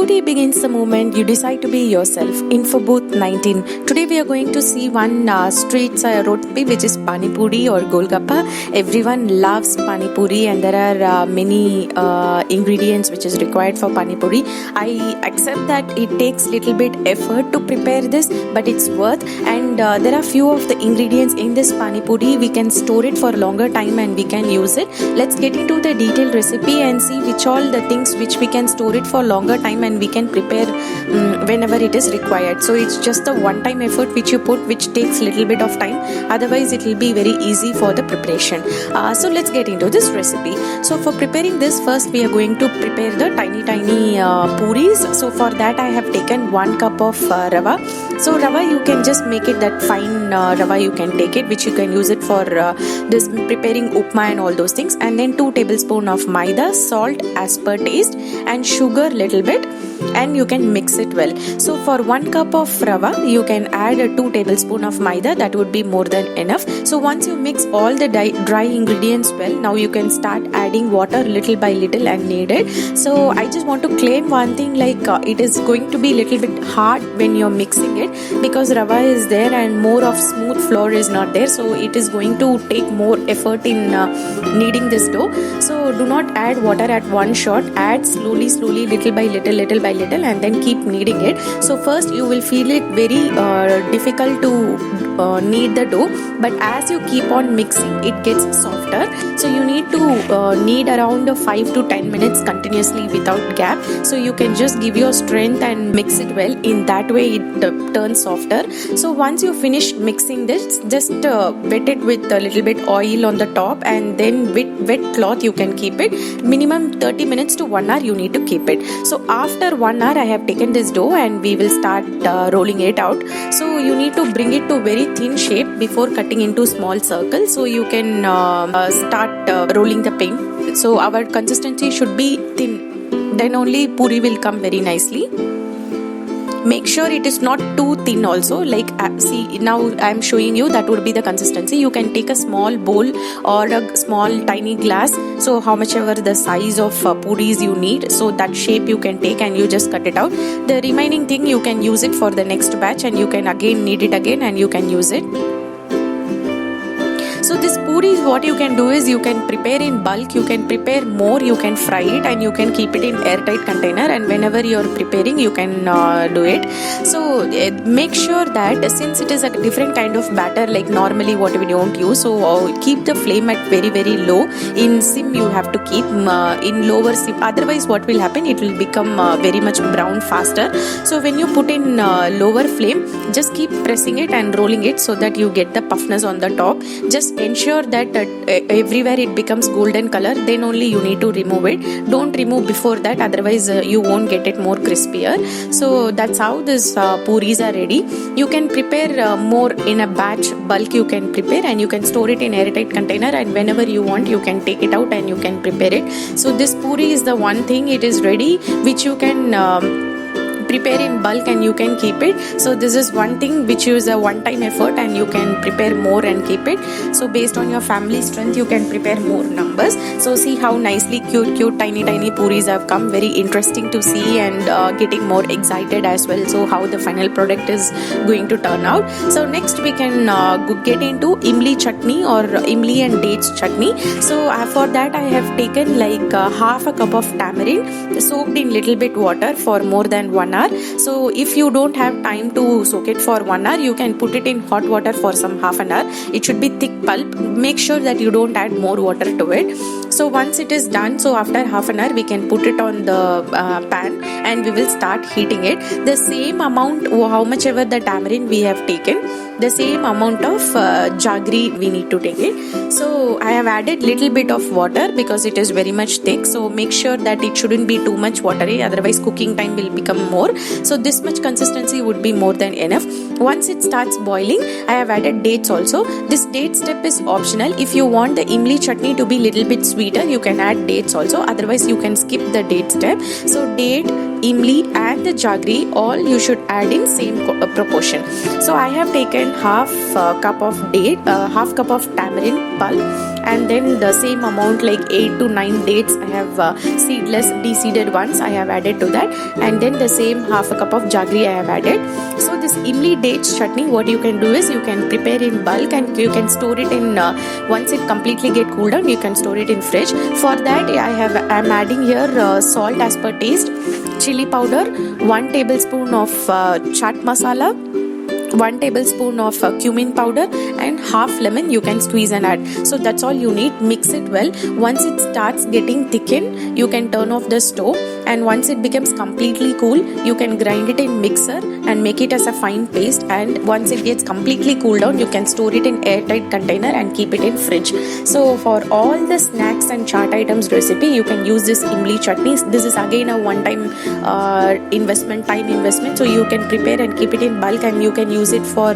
Today begins the moment you decide to be yourself. Info booth 19. Today we are going to see one street roti which is Pani Puri or Golgappa. Everyone loves Pani Puri and there are many ingredients which is required for Pani Puri. I accept that it takes little bit effort to prepare this, but it's worth, and there are few of the ingredients in this Pani Puri. We can store it for a longer time and we can use it. Let's get into the detailed recipe and see which all the things which we can store it for longer time and we can prepare whenever it is required. So it's just a one-time effort which you put, which takes little bit of time. Otherwise it will be very easy for the preparation. So let's get into this recipe. So for preparing this, first we are going to prepare the tiny puris. So for that I have taken 1 cup of rava. So rava, you can just make it that fine rava, you can take it, which you can use it for this preparing upma and all those things. And then 2 tablespoons of maida, salt as per taste, and sugar little bit, and you can mix it well. So for 1 cup of rava you can add 2 tablespoons of maida. That would be more than enough. So once you mix all the dry ingredients well, now you can start adding water little by little and knead it. So I just want to claim one thing, like it is going to be little bit hard when you're mixing it, because rava is there and more of smooth flour is not there, so it is going to take more effort in kneading this dough. So do not add water at one shot. Add slowly little by little and then keep kneading it. So first you will feel it very difficult to knead the dough, but as you keep on mixing it gets softer. So you need to knead around 5 to 10 minutes continuously without gap. So you can just give your strength and mix it well. In that way it turns softer. So once you finish mixing this, just wet it with a little bit oil on the top, and then with wet cloth you can keep it. Minimum 30 minutes to 1 hour you need to keep it. So after 1 hour I have taken this dough and we will start rolling it out. So you need to bring it to very thin shape before cutting into small circles, so you can start rolling the pain. So our consistency should be thin, then only puri will come very nicely. Make sure it is not too thin also, like see now I am showing you, that would be the consistency. You can take a small bowl or a small tiny glass, so how much ever the size of puris you need, so that shape you can take and you just cut it out. The remaining thing you can use it for the next batch and you can again knead it again and you can use it. So this puris, what you can do is you can prepare in bulk, you can prepare more, you can fry it and you can keep it in airtight container, and whenever you are preparing you can do it. So make sure that since it is a different kind of batter like normally what we don't use, so keep the flame at very low. In sim you have to keep in lower sim, otherwise what will happen, it will become very much brown faster. So when you put in lower flame, just keep pressing it and rolling it so that you get the puffness on the top. Just ensure that everywhere it becomes golden color, then only you need to remove it. Don't remove before that, otherwise you won't get it more crispier. So that's how this puris are ready. You can prepare more in a batch, bulk you can prepare, and you can store it in airtight container, and whenever you want you can take it out and you can prepare it. So this puri is the one thing, it is ready, which you can prepare in bulk and you can keep it. So this is one thing which is a one-time effort and you can prepare more and keep it. So based on your family strength you can prepare more numbers. So see how nicely cute tiny puris have come. Very interesting to see and getting more excited as well, so how the final product is going to turn out. So next we can get into IMLY chutney or IMLY and dates chutney. So for that I have taken like half a cup of tamarind soaked in little bit water for more than 1 hour. So if you don't have time to soak it for 1 hour, you can put it in hot water for some half an hour. It should be thick pulp. Make sure that you don't add more water to it. So once it is done, so after half an hour we can put it on the pan and we will start heating it. The same amount, how much ever the tamarind we have taken, the same amount of jaggery we need to take it. So I have added little bit of water because it is very much thick. So make sure that it shouldn't be too much watery, otherwise cooking time will become more. So this much consistency would be more than enough. Once it starts boiling, I have added dates also. This date step is optional. If you want the IMLY chutney to be little bit sweeter, you can add dates also. Otherwise you can skip the date step. So date, IMLY and the jaggery, all you should add in same proportion. So I have taken half cup of date, half cup of tamarind pulp, and then the same amount like 8 to 9 dates I have seedless de-seeded ones I have added to that, and then the same half a cup of jaggery I have added. So this imli dates chutney, what you can do is you can prepare in bulk and you can store it in once it completely get cooled down, you can store it in fridge. For that I'm adding here salt as per taste, chili powder, 1 tablespoon of chaat masala, 1 tablespoon of cumin powder, and half lemon you can squeeze and add. So that's all you need. Mix it well. Once it starts getting thickened, you can turn off the stove, and once it becomes completely cool, you can grind it in mixer and make it as a fine paste. And once it gets completely cooled down, you can store it in airtight container and keep it in fridge. So for all the snacks and chaat items recipe, you can use this imli chutney. This is again a one-time time investment. So you can prepare and keep it in bulk, and you can use it for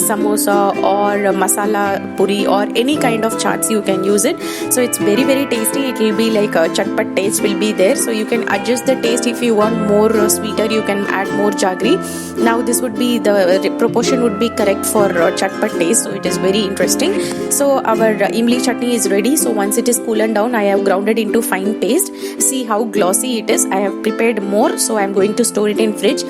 samosa or masala puri or any kind of chaats you can use it. So it's very tasty. It will be like a chatpat taste will be there. So you can adjust the taste. If you want more sweeter, you can add more jaggery. Now this would be the proportion would be correct for chatpat taste. So it is very interesting. So our imli chutney is ready. So once it is cooling down, I have ground it into fine paste. See how glossy it is. I have prepared more, so I am going to store it in fridge.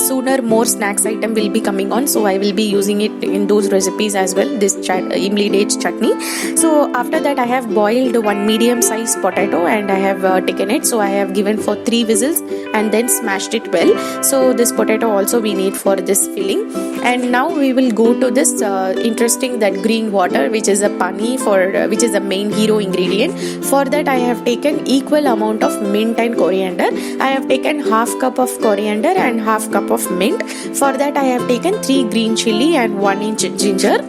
Sooner more snacks item will be coming on, so I will be using it in those recipes as well, this imli dates chutney. So after that I have boiled one medium sized potato and I have taken it. So I have given for 3 whistles and then smashed it well. So this potato also we need for this filling. And now we will go to this interesting that green water, which is a pani which is the main hero ingredient. For that I have taken equal amount of mint and coriander. I have taken half cup of coriander and half cup of mint. For that I have taken 3 green chili and 1 inch ginger.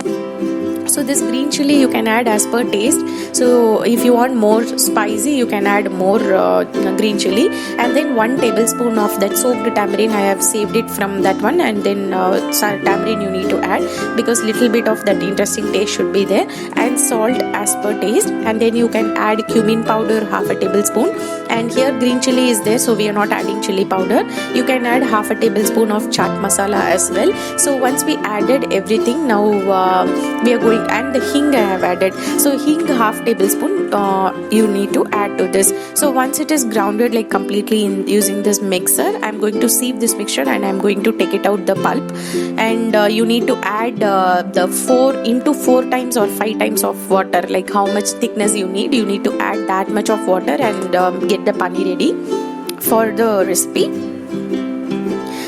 So this green chili you can add as per taste. So if you want more spicy, you can add more green chili. And then 1 tablespoon of that soaked tamarind, I have saved it from that one. And then tamarind you need to add, because little bit of that interesting taste should be there. And salt as per taste. And then you can add cumin powder, half a tablespoon. And here green chili is there, so we are not adding chili powder. You can add half a tablespoon of chaat masala as well. So once we added everything, now we are going, and the hing I have added. So hing half tablespoon you need to add to this. So once it is grounded like completely in using this mixer, I am going to sieve this mixture and I am going to take it out the pulp. And you need to add the 4 times or 5 times of water, like how much thickness you need. You need to add that much of water and get the pani ready for the recipe.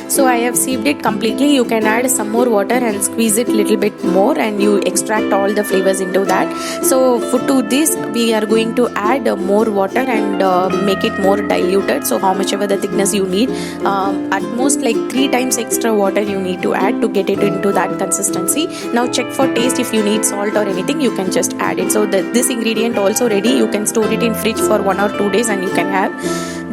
So I have sieved it completely. You can add some more water and squeeze it little bit more, and you extract all the flavors into that. So to this we are going to add more water and make it more diluted. So how much ever the thickness you need, at most like 3 times extra water you need to add to get it into that consistency. Now check for taste. If you need salt or anything, you can just add it. So this ingredient also ready. You can store it in fridge for 1 or 2 days and you can have.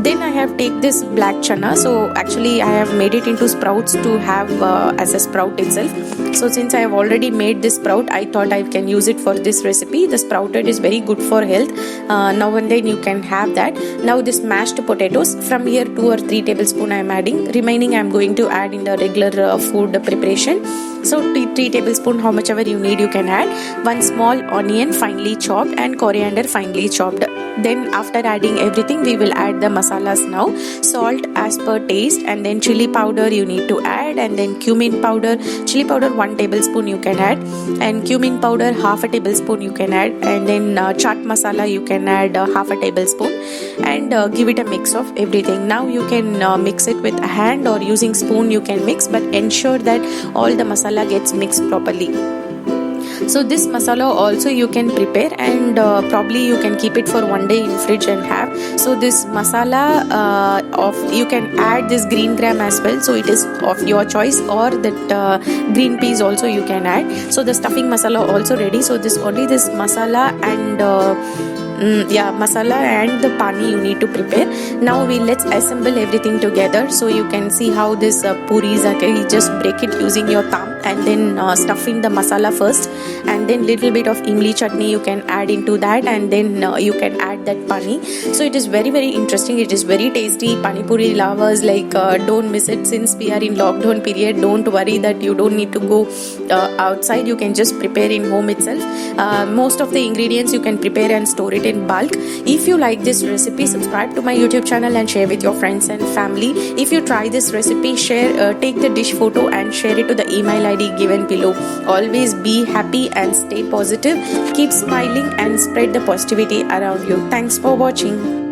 Then I have take this black chana. So actually I have made it into sprouts to have as a sprout itself. So since I have already made this sprout, I thought I can use it for this recipe. The sprouted is very good for health. Now and then you can have that. Now this mashed potatoes, from here 2 or 3 tablespoon I am adding. Remaining I am going to add in the regular food preparation. So 3 tablespoon, how much ever you need you can add. 1 small onion finely chopped and coriander finely chopped. Then after adding everything, we will add the masalas now. Salt as per taste, and then chili powder you need to add, and then cumin powder. Chili powder 1 tablespoon you can add, and cumin powder half a tablespoon you can add, and then chaat masala you can add half a tablespoon, and give it a mix of everything. Now you can mix it with a hand or using spoon you can mix, but ensure that all the masala gets mixed properly. So this masala also you can prepare, and probably you can keep it for 1 day in fridge and have. So this masala you can add this green gram as well. So it is of your choice, or that green peas also you can add. So the stuffing masala also ready. So this only this masala and masala and the pani you need to prepare. Now let's assemble everything together. So you can see how this puris are. You just break it using your thumb and then stuff in the masala first, and then little bit of imli chutney you can add into that, and then you can add that pani. So it is very very interesting. It is very tasty. Pani puri lovers, don't miss it. Since we are in lockdown period, don't worry that you don't need to go outside. You can just prepare in home itself. Most of the ingredients you can prepare and store it in bulk. If you like this recipe, subscribe to my YouTube channel and share with your friends and family. If you try this recipe, take the dish photo and share it to the email ID given below. Always be happy and stay positive. Keep smiling and spread the positivity around you. Thanks for watching.